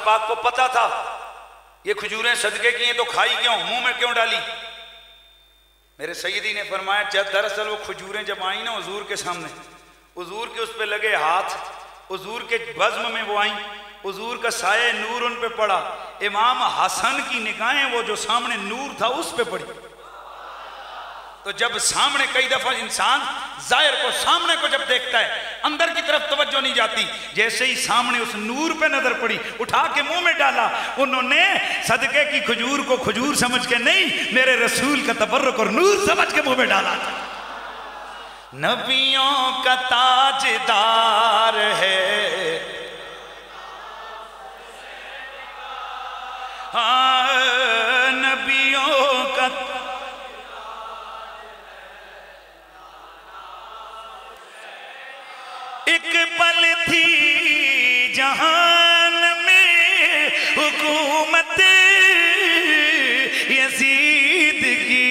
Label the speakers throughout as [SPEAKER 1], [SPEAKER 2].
[SPEAKER 1] محمد پاک کو پتا تھا یہ کھجوریں صدقے کی ہیں تو کھائی کیوں، منہ میں کیوں ڈالی؟ میرے سیدی نے فرمایا دراصل وہ کھجوریں جب آئیں نا حضور کے سامنے، حضور کے اس پہ لگے ہاتھ، حضور کے بزم میں وہ آئیں، حضور کا سایہ نور ان پہ پڑا، امام حسن کی نگاہیں وہ جو سامنے نور تھا اس پہ پڑی۔ تو جب سامنے کئی دفعہ انسان ظاہر کو سامنے کو جب دیکھتا ہے اندر کی طرف توجہ نہیں جاتی، جیسے ہی سامنے اس نور پہ نظر پڑی اٹھا کے منہ میں ڈالا۔ انہوں نے صدقے کی کھجور کو کھجور سمجھ کے نہیں، میرے رسول کا تبرک اور نور سمجھ کے منہ میں ڈالا تھا۔ نبیوں کا تاجدار ہے، ہاں نبیوں کا ایک پل تھی جہان میں حکومت یزید کی،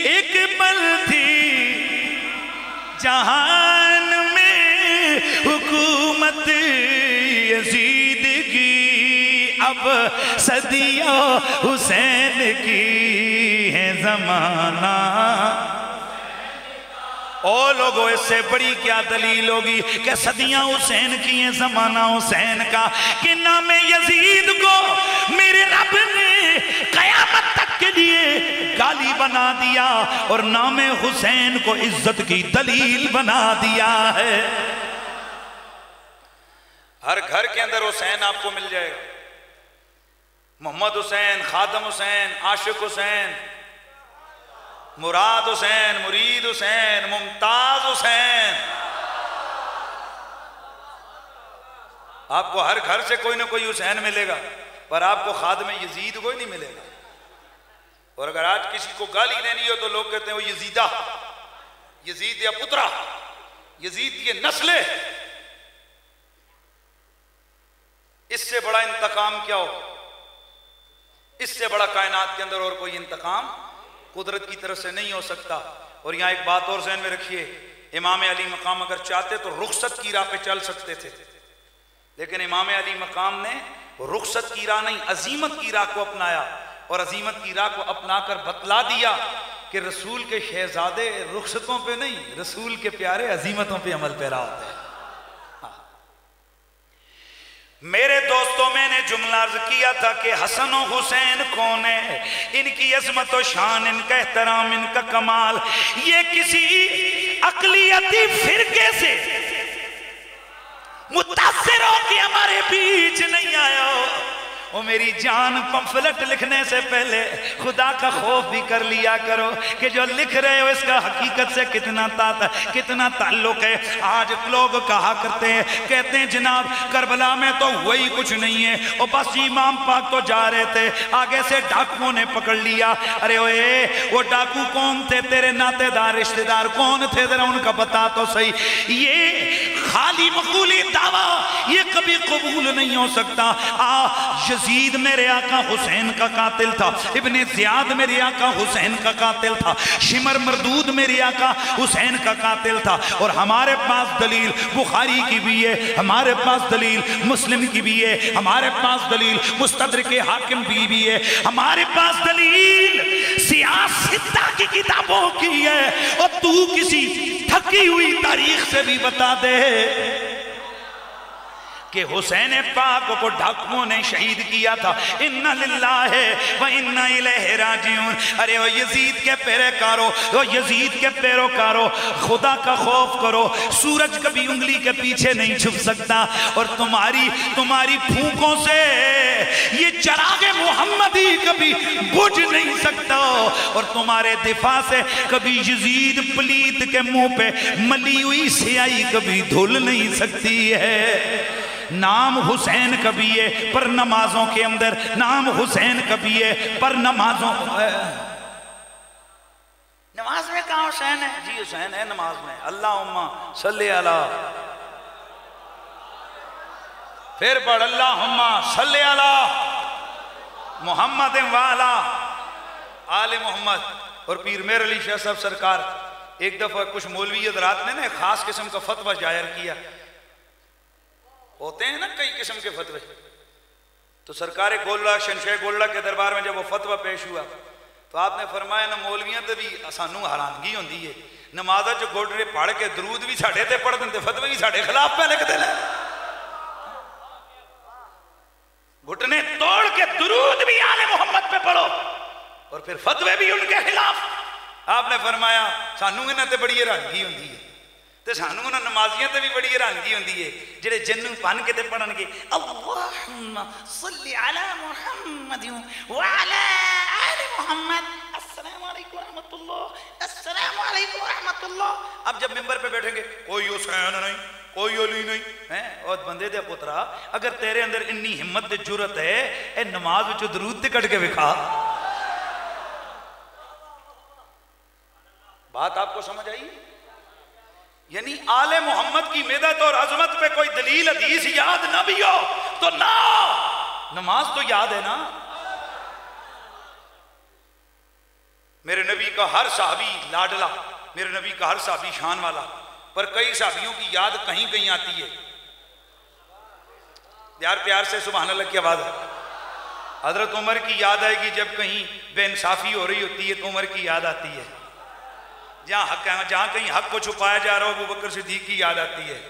[SPEAKER 1] ایک پل تھی جہان میں حکومت یزید کی، اب صدیہ حسین کی ہے زمانہ۔ او لوگوں اس سے بڑی کیا دلیل ہوگی کہ صدیاں حسین کی ہیں، زمانہ حسین کا، کہ نام یزید کو میرے رب نے قیامت تک کے لیے گالی بنا دیا اور نام حسین کو عزت کی دلیل بنا دیا ہے۔ ہر گھر کے اندر حسین آپ کو مل جائے گا، محمد حسین، خادم حسین، عاشق حسین، مراد حسین، مرید حسین، ممتاز حسین۔ آپ کو ہر گھر سے کوئی نہ کوئی حسین ملے گا، پر آپ کو خادم یزید کوئی نہیں ملے گا۔ اور اگر آج کسی کو گالی دینی ہو تو لوگ کہتے ہیں وہ یزیدہ، یزید یا پترا، یزید یہ نسل ہے۔ اس سے بڑا انتقام کیا ہو؟ اس سے بڑا کائنات کے اندر اور کوئی انتقام قدرت کی طرف سے نہیں ہو سکتا۔ اور یہاں ایک بات اور ذہن میں رکھیے، امام علی مقام اگر چاہتے تو رخصت کی راہ پہ چل سکتے تھے، لیکن امام علی مقام نے رخصت کی راہ نہیں، عزیمت کی راہ کو اپنایا، اور عزیمت کی راہ کو اپنا کر بتلا دیا کہ رسول کے شہزادے رخصتوں پہ نہیں، رسول کے پیارے عزیمتوں پہ عمل پیرا ہوتے ہیں۔ میرے دوستوں، میں نے جملہ عرض کیا تھا کہ حسن و حسین کون ہے، ان کی عظمت و شان، ان کا احترام، ان کا کمال، یہ کسی اقلیتی فرقے سے متاثر ہو کہ ہمارے بیچ نہیں آیا ہو۔ وہ میری جان، پمفلٹ لکھنے سے پہلے خدا کا خوف بھی کر لیا کرو کہ جو لکھ رہے ہو اس کا حقیقت سے کتنا تعلق ہے۔ آج لوگ کہا کرتے ہیں، کہتے ہیں جناب کربلا میں تو وہی کچھ نہیں ہے، اور بس امام پاک تو جا رہے تھے، آگے سے ڈاکوؤں نے پکڑ لیا۔ ارے اوئے، وہ ڈاکو کون تھے؟ تیرے ناتے دار رشتہ دار کون تھے؟ ذرا ان کا بتا تو صحیح۔ یہ خالی مقولی دعویٰ یہ کبھی قبول نہیں ہو سکتا۔ یزید میرے آقا حسین کا قاتل تھا، ابن زیاد میرے آقا حسین کا قاتل تھا، شمر مردود میرے آقا حسین کا قاتل تھا، اور ہمارے پاس دلیل بخاری کی بھی ہے، ہمارے پاس دلیل مسلم کی بھی ہے، ہمارے پاس دلیل مستدرک حاکم کی بھی ہے، ہمارے پاس دلیل سیاستہ کی کتابوں کی ہے، اور تو کسی تھکی ہوئی تاریخ سے بھی بتا دے کہ حسین پاک کو ڈاکوؤں نے شہید کیا تھا۔ اِنَّ لِلَّهِ وَإِنَّ إِلَيْهِ رَاجِعُونَ۔ ارے وہ یزید کے پیروکارو، وہ یزید کے پیروکارو، خدا کا خوف کرو۔ سورج کبھی انگلی کے پیچھے نہیں چھپ سکتا، اور تمہاری پھونکوں سے یہ چراغ محمدی کبھی بجھ نہیں سکتا، اور تمہارے دفاع سے کبھی یزید پلیت کے منہ پہ ملی ہوئی سیاہی کبھی دھل نہیں سکتی ہے۔ نام حسین کبھی ہے پر نمازوں کے اندر، نام حسین کبھی ہے پر نمازوں، نماز میں کہاں حسین ہے؟ جی حسین ہے نماز میں، اللہم صلی علی، پھر پڑھ اللہم صلی علی محمد وعلا آل محمد۔ اور پیر مہر علی شاہ صاحب سرکار ایک دفعہ کچھ مولوی حضرات نے خاص قسم کا فتویٰ جائر کیا ہوتے ہیں نا کئی قسم کے فتوے. تو سرکار گولڑا شنشہ گولڑا کے دربار میں جب وہ فتوہ پیش ہوا تو آپ نے فرمایا نہ مولویاں تے بھی سانوں حیرانگی ہوندی ہے نماز چ گھٹنے پڑھ کے درود بھی ساڈے تے پڑھ دیں فتوے بھی ساڈے خلاف پہ لکھ دے لیں گھٹنے توڑ کے درود بھی آل محمد پہ پڑھو اور پھر فتوے بھی ان کے خلاف. آپ نے فرمایا سانوں انہاں تے بڑی حیرانگی ہوندی ہے تے سانوں انہاں نمازیاں تے بھی بڑی حیرانگی ہوندی ہے جڑے جنوں بن کے تے پڑھن گے اللہم صلی علی محمد وعلی آل محمد السلام علیکم ورحمۃ اللہ السلام علیکم ورحمۃ اللہ. اب جب ممبر پہ بیٹھیں گے کوئی حسین نہیں کوئی علی نہیں اور بندے دے پترا اگر تیرے اندر انی ہمت تے جرت ہے اے نماز وچ درود تے کٹ کے وکھا. بات آپ کو سمجھ آئی؟ یعنی آل محمد کی مدد اور عظمت پہ کوئی دلیل حدیث یاد نہ بھی ہو تو نہ نماز تو یاد ہے نا. میرے نبی کا ہر صحابی لاڈلا میرے نبی کا ہر صحابی شان والا پر کئی صحابیوں کی یاد کہیں کہیں آتی ہے. پیار پیار سے سبحان اللہ کی آواز ہے. حضرت عمر کی یاد آئے گی جب کہیں بے انصافی ہو رہی ہوتی ہے تو عمر کی یاد آتی ہے. جہاں کہیں حق کو چھپایا جا رہا ہو ابو بکر صدیق کی یاد آتی ہے.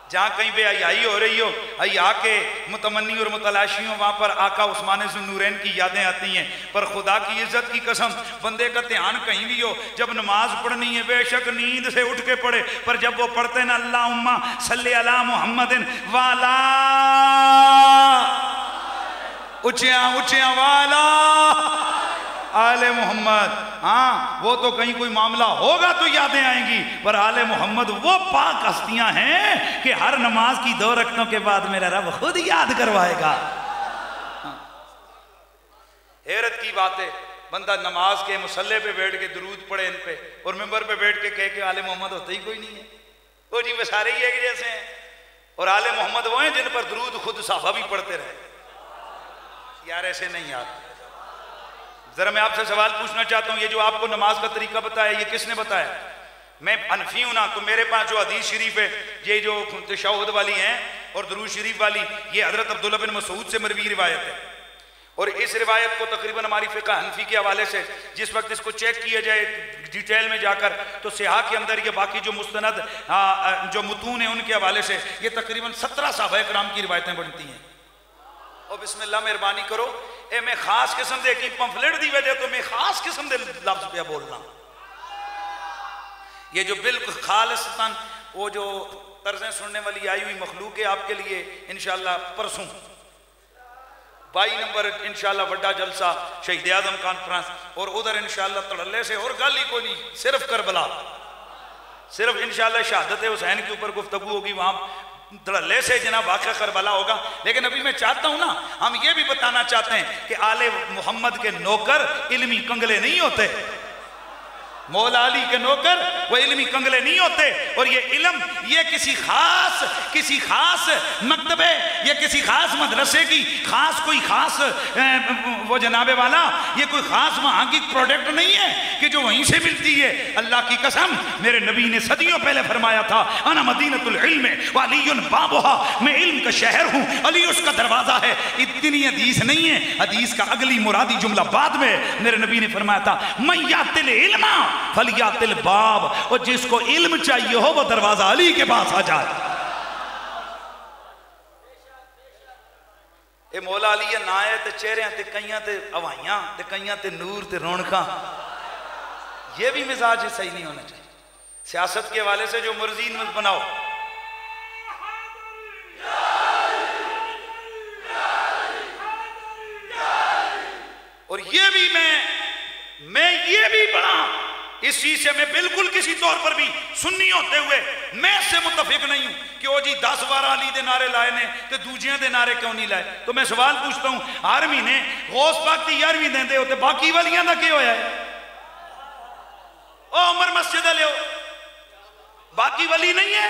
[SPEAKER 1] جہاں کہیں بے حیائی ہو رہی ہو حیا کے متمنی اور متلاشی ہوں وہاں پر آقا عثمان ذو النورین کی یادیں آتی ہیں. پر خدا کی عزت کی قسم بندے کا دھیان کہیں بھی ہو جب نماز پڑھنی ہے بے شک نیند سے اٹھ کے پڑھے پر جب وہ پڑھتے ہیں نا اللہم صلی علی محمد والا اچھیاں والا آل محمد ہاں وہ تو کہیں کوئی معاملہ ہوگا تو یادیں آئیں گی پر آل محمد وہ پاک ہستیاں ہیں کہ ہر نماز کی 2 رکعتوں کے بعد میرا رب خود یاد کروائے گا. حیرت کی بات ہے بندہ نماز کے مصلی پہ بیٹھ کے درود پڑھے ان پہ اور ممبر پہ بیٹھ کے کہے کہ آل محمد ہوتا ہی کوئی نہیں ہے. وہ جی وہ سارے ہی ایک جیسے ہیں اور آل محمد وہ ہیں جن پر درود خود صحابہ بھی پڑھتے رہے. یار ایسے نہیں یار. ذرا میں آپ سے سوال پوچھنا چاہتا ہوں یہ جو آپ کو نماز کا طریقہ بتایا یہ کس نے بتایا؟ میں حنفی ہوں نا تو میرے پاس جو حدیث شریف ہے یہ جو تشہد والی ہیں اور درود شریف والی یہ حضرت عبداللہ بن مسعود سے مروی روایت ہے. اور اس روایت کو تقریباً ہماری فقہ حنفی کے حوالے سے جس وقت اس کو چیک کیا جائے ڈیٹیل میں جا کر تو صحاح کے اندر یہ باقی جو مستند جو متون ہیں ان کے حوالے سے یہ تقریباً 17 صحابہ کرام کی روایتیں بنتی ہیں. اور بسم اللہ مہربانی کرو اے میں خاص قسم دے کی پمفلٹ دی وجہ تو میں خاص قسم دے لفظ پہ بولنا. یہ جو بالکل خالصتاً وہ جو طرزیں سننے والی آئی ہوئی مخلوق ہے آپ کے لیے انشاءاللہ پرسوں 22 نمبر انشاءاللہ وڈا جلسہ شہید اعظم کانفرنس اور ادھر انشاءاللہ تڑلے سے اور گل ہی کوئی نہیں صرف کربلا صرف انشاءاللہ شہادت حسین کے اوپر گفتگو ہوگی وہاں دھڑلے سے جناب واقعہ کربلا ہوگا. لیکن ابھی میں چاہتا ہوں نا ہم یہ بھی بتانا چاہتے ہیں کہ آل محمد کے نوکر علمی کنگلے نہیں ہوتے. مولا علی کے نوکر وہ علمی کنگلے نہیں ہوتے اور یہ علم یہ کسی خاص مکتبے یا کسی خاص مدرسے کی کوئی خاص وہ جناب والا یہ کوئی خاص وہاں کی پروڈکٹ نہیں ہے کہ جو وہیں سے ملتی ہے. اللہ کی قسم میرے نبی نے صدیوں پہلے فرمایا تھا انا مدینۃ العلم وعلی بابها میں علم کا شہر ہوں علی اس کا دروازہ ہے. اتنی حدیث نہیں ہے حدیث کا اگلی مرادی جملہ بعد میں میرے نبی نے فرمایا تھا من یات العلم فلیات الباب اور جس کو علم چاہیے ہو وہ دروازہ علی کے پاس آ جائے. اے مولا علی نہ آئے تے چہرے تے کئیاں تے اوائیاں تے کئیاں تے نور تے رونقاں یہ بھی مزاج صحیح نہیں ہونا چاہیے. سیاست کے حوالے سے جو مرضی بناؤ اور یہ بھی میں یہ بھی بڑا اس چیز سے میں بالکل کسی طور پر بھی سنی ہوتے ہوئے میں اس سے متفق نہیں ہوں کہ وہ جی 10-12 علی دے نعرے لائے نے تو دوجیاں دے نعرے کیوں نہیں لائے. تو میں سوال پوچھتا ہوں ہر مہینے غوث پاک دی 11ویں دیندے ہوتے باقی والیاں دا کیا ہویا ہے؟ او عمر مسجد لے باقی ولی نہیں ہے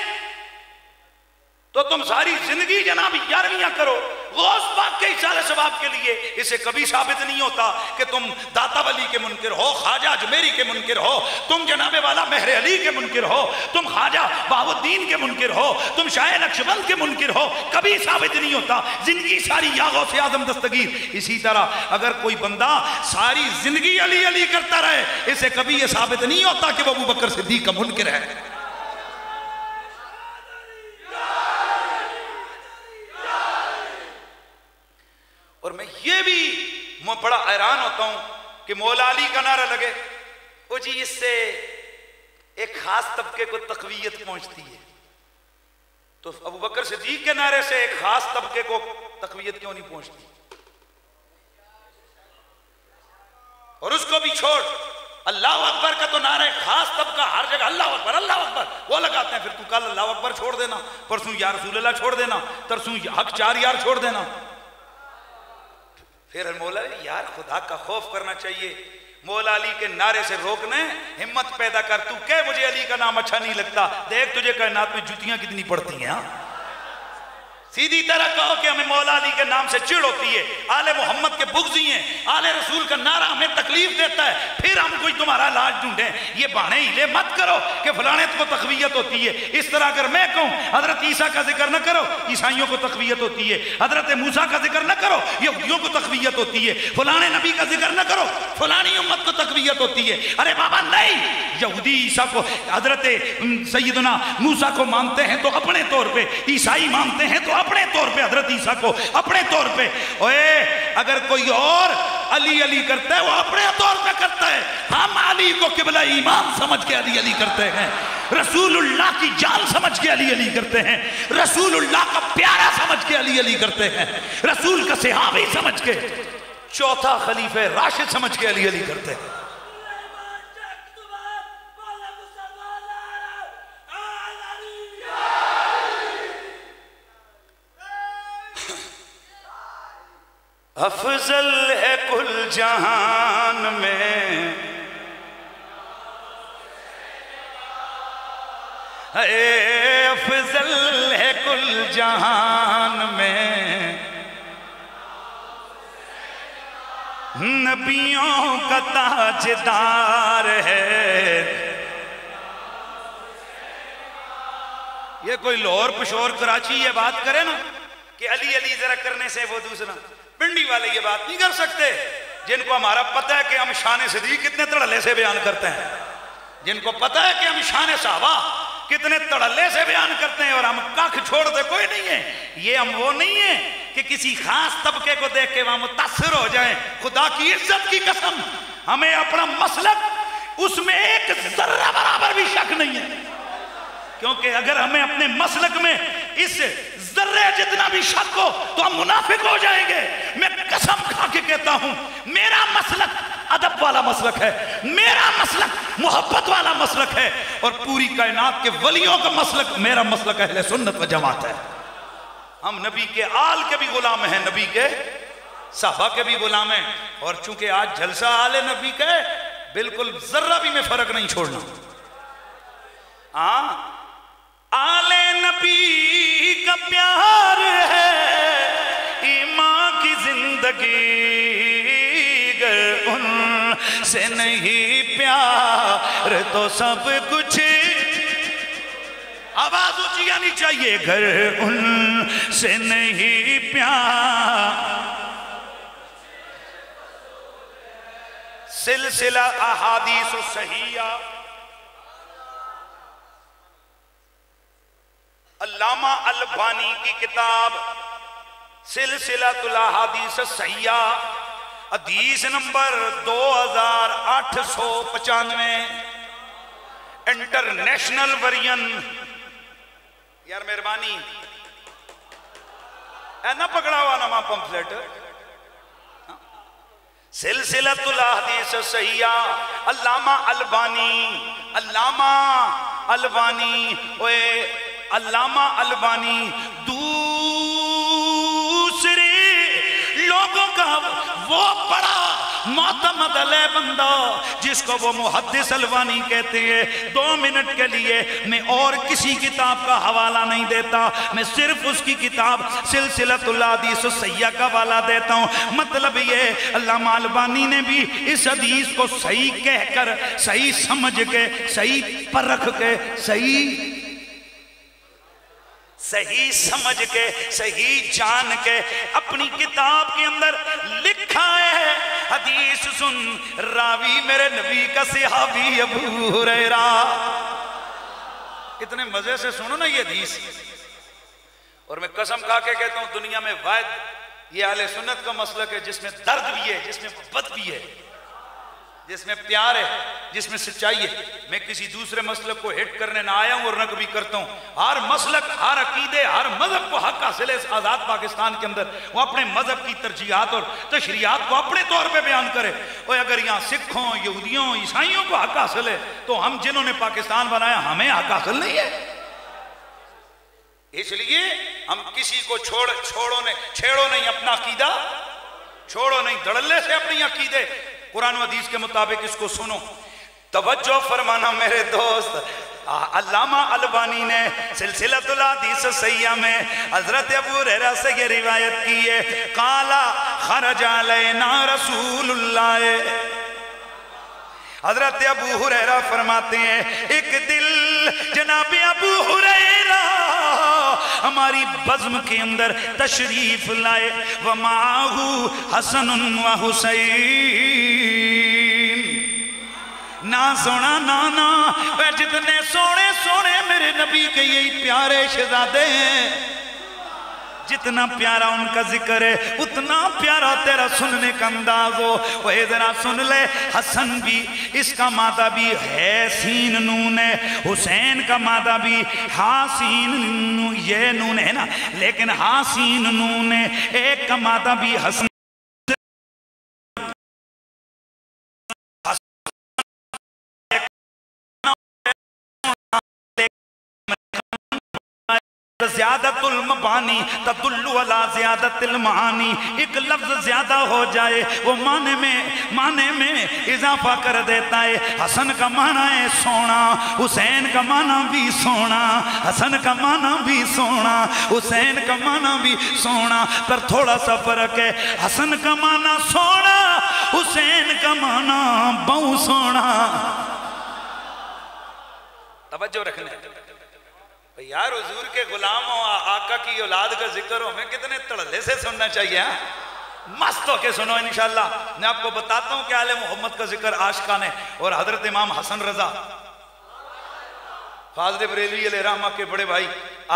[SPEAKER 1] تو تم ساری زندگی جناب 11ویں کرو غوث پاک کے اصال ثواب کے لیے، اسے کبھی ثابت نہیں ہوتا کہ تم داتا ولی کے منکر ہو، خواجہ اجمیری کے منکر ہو، تم جناب والا مہر علی کے منکر ہو، تم خواجہ بہاء الدین کے منکر ہو، تم شاہ نقشبند کے منکر ہو، کبھی ثابت نہیں ہوتا، زندگی ساری یا غوث اعظم دستگیر۔ اسی طرح اگر کوئی بندہ ساری زندگی علی علی کرتا رہے، اسے کبھی یہ ثابت نہیں ہوتا کہ وہ ابوبکر صدیق کا منکر ہے۔ اور میں یہ بھی بڑا حیران ہوتا ہوں کہ مولا علی کا نعرہ لگے، وہ جی اس سے ایک خاص طبقے کو تقویت پہنچتی ہے، تو ابوبکر صدیق کے نعرے سے ایک خاص طبقے کو تقویت کیوں نہیں پہنچتی؟ اور اس کو بھی چھوڑ، اللہ اکبر کا تو نعرہ خاص طبقہ ہر جگہ اللہ اکبر اللہ اکبر وہ لگاتے ہیں، پھر تو کل اللہ اکبر چھوڑ دینا، پرسوں یا رسول اللہ چھوڑ دینا، ترسوں حق چار یار چھوڑ دینا۔ پھر مولا علی یار خدا کا خوف کرنا چاہیے، مولا علی کے نعرے سے روکنے ہمت پیدا کر، تو کہ مجھے علی کا نام اچھا نہیں لگتا، دیکھ تجھے کائنات میں جوتیاں کتنی پڑتی ہیں۔ سیدھی طرح کہو کہ ہمیں مولا علی کے نام سے چڑ ہوتی ہے، آل محمد کے بغضی ہیں، آل رسول کا نعرہ ہمیں تکلیف دیتا ہے، پھر ہم کوئی تمہارا علاج ڈھونڈیں۔ یہ بہانے ہیلے مت کرو کہ فلانے کو تقویت ہوتی ہے، اس طرح اگر میں کہوں حضرت عیسیٰ کا ذکر نہ کرو، عیسائیوں کو تقویت ہوتی ہے، حضرت موسیٰ کا ذکر نہ کرو، یہودیوں کو تقویت ہوتی ہے، فلانے نبی کا ذکر نہ کرو، فلانی امت کو تقویت ہوتی ہے۔ ارے بابا نہیں، یہودی عیسیٰ کو حضرت سیدنا موسیٰ کو مانتے ہیں تو اپنے طور پہ، عیسائی مانتے ہیں تو اپنے طور پہ، حضرت عیسیٰ کو اپنے طور پہ۔ اگر کوئی اور علی علی کرتا ہے وہ اپنے طور پہ کرتا ہے، ہم علی کو قبلہ ایمان سمجھ کے علی علی کرتے ہیں، رسول اللہ کی جان سمجھ کے علی علی کرتے ہیں، رسول اللہ کا پیارا سمجھ کے علی علی کرتے ہیں، رسول کا صحابی سمجھ کے، چوتھا خلیفہ راشد سمجھ کے علی علی کرتے ہیں۔ افضل ہے کل جہان میں، اے افضل ہے کل جہان میں، نبیوں کا تاجدار ہے۔ یہ کوئی لاہور پشور کراچی یہ بات کرے نا کہ علی علی ذرا کرنے سے وہ دوسرا، پنڈی والے یہ بات نہیں کر سکتے، جن کو ہمارا پتہ ہے کہ ہم شان صدیق کتنے تڑلے سے بیان کرتے ہیں، جن کو پتہ ہے کہ ہم شان صحابہ کتنے تڑلے سے بیان کرتے ہیں، اور ہم کاکھ چھوڑ دے کوئی نہیں ہے۔ یہ ہم وہ نہیں ہیں کہ کسی خاص طبقے کو دیکھ کے وہاں متاثر ہو جائیں، خدا کی عزت کی قسم ہمیں اپنا مسلک اس میں ایک ذرہ برابر بھی شک نہیں ہے، کیونکہ اگر ہمیں اپنے مسلک میں اس ذرے جتنا بھی شک ہو تو ہم منافق ہو جائیں گے۔ میں قسم کھا کے کہتا ہوں میرا مسلک ادب والا مسلک ہے، میرا مسلک محبت والا مسلک ہے، اور پوری کائنات کے ولیوں کا مسلک میرا مسلک اہل سنت و جماعت ہے۔ ہم نبی کے آل کے بھی غلام ہیں، نبی کے صحابہ کے بھی غلام ہیں، اور چونکہ آج جلسہ آل نبی کا ہے، بالکل ذرہ بھی میں فرق نہیں چھوڑنا۔ آل نبی کا پیار ہے ایمان کی زندگی، گر ان سے نہیں پیار تو سب کچھ، آواز اونچی آنی چاہیے، گر ان سے نہیں پیار۔ سلسلہ احادیث صحیحہ، علامہ البانی کی کتاب سلسلہ الاحادیث الصحیحہ، حدیث نمبر 2895 انٹرنیشنل ورژن۔ یار مہربانی اے نہ پکڑا ہوا نما پمفلیٹ، سلسلہ الاحادیث الصحیحہ، علامہ البانی، علامہ البانی، علامہ البانی دوسرے لوگوں کا وہ بڑا معتمد علیہ بندہ جس کو وہ محدث البانی کہتے ہیں، 2 منٹ کے لیے میں اور کسی کتاب کا حوالہ نہیں دیتا، میں صرف اس کی کتاب سلسلۃ الاحادیث الصحیحہ کا حوالہ دیتا ہوں۔ مطلب یہ علامہ البانی نے بھی اس حدیث کو صحیح کہہ کر، صحیح سمجھ کے، صحیح پرکھ کے، صحیح سمجھ کے، صحیح جان کے اپنی کتاب کے اندر لکھا ہے۔ حدیث سن، راوی میرے نبی کا صحابی ابو ہریرہ۔ اتنے مزے سے سنو نا یہ حدیث، اور میں قسم کھا کے کہتا ہوں دنیا میں واحد یہ اہل سنت کا مسلک ہے جس میں درد بھی ہے، جس میں محبت بھی ہے، جس میں پیار ہے، جس میں سچائی ہے۔ میں کسی دوسرے مسلک کو ہٹ کرنے نہ آیا ہوں اور نہ کبھی کرتا ہوں۔ ہر مسلک، ہر عقیدے، ہر مذہب کو حق حاصل ہے اس آزاد پاکستان کے اندر، وہ اپنے مذہب کی ترجیحات اور تشریعات کو اپنے طور پہ بیان کرے۔ اور اگر یہاں سکھوں، یہودیوں، عیسائیوں کو حق حاصل ہے تو ہم جنہوں نے پاکستان بنایا ہمیں حق حاصل نہیں ہے۔ اس لیے ہم کسی کو چھیڑو نہیں اپنا عقیدہ، چھوڑو نہیں دھڑلے سے اپنی عقیدے، قرآن و حدیث کے مطابق اس کو سنو۔ توجہ فرمانا میرے دوست، علامہ البانی نے سلسلۃ الاحادیث الصحیحہ میں حضرت ابو ہریرہ سے یہ روایت کی ہے، قال خرج علینا رسول اللہ۔ حضرت ابو ہریرہ فرماتے ہیں ایک دل جناب ابو ہریرہ ہماری بزم کے اندر تشریف لائے، وَمَعَهُ حسن و حسین۔ نا سونا نانا، وہ جتنے سونے سونے میرے نبی کے یہی پیارے شہزادے ہیں، جتنا پیارا ان کا ذکر ہے اتنا پیارا تیرا سننے کا انداز ہو۔ وہ ذرا سن لے، حسن بھی اس کا مادہ بھی ہے سین نون ہے، حسین کا مادہ بھی ہا سین نون، یہ نون ہے نا، لیکن ہا سین نون ہے، ایک کا مادہ بھی حسن۔ زیادت المبانی تدل علی زیادت المعانی، ایک لفظ زیادہ ہو جائے وہ معنی میں اضافہ کر دیتا ہے۔ حسن کا معنی ہے سونا، حسین کا معنی بھی سونا، حسن کا معنی بھی سونا، حسین کا معنی بھی سونا، پر تھوڑا سا فرق ہے، حسن کا معنی سونا، حسین کا معنی بہو سونا۔ توجہ رکھنے یار، حضور کے غلام ہو، آقا کی اولاد کا ذکر ہو، ہمیں کتنے تڑلے سے سننا چاہیے، مست ہو کے سنو انشاءاللہ۔ میں آپ کو بتاتا ہوں کہ آل محمد کا ذکر عاشقان ہے، اور حضرت امام حسن رضا فاضل بریلوی علیہ رحمہ کے بڑے بھائی،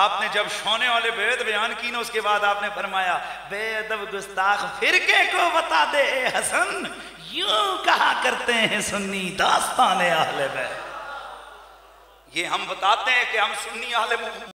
[SPEAKER 1] آپ نے جب شونے والے بیعت بیان کی نا، اس کے بعد آپ نے فرمایا بے ادب گستاخ فرقے کو بتا دے اے حسن، یوں کہا کرتے ہیں سنی داستان اہل بیت۔ یہ ہم بتاتے ہیں کہ ہم سنی اہل محمد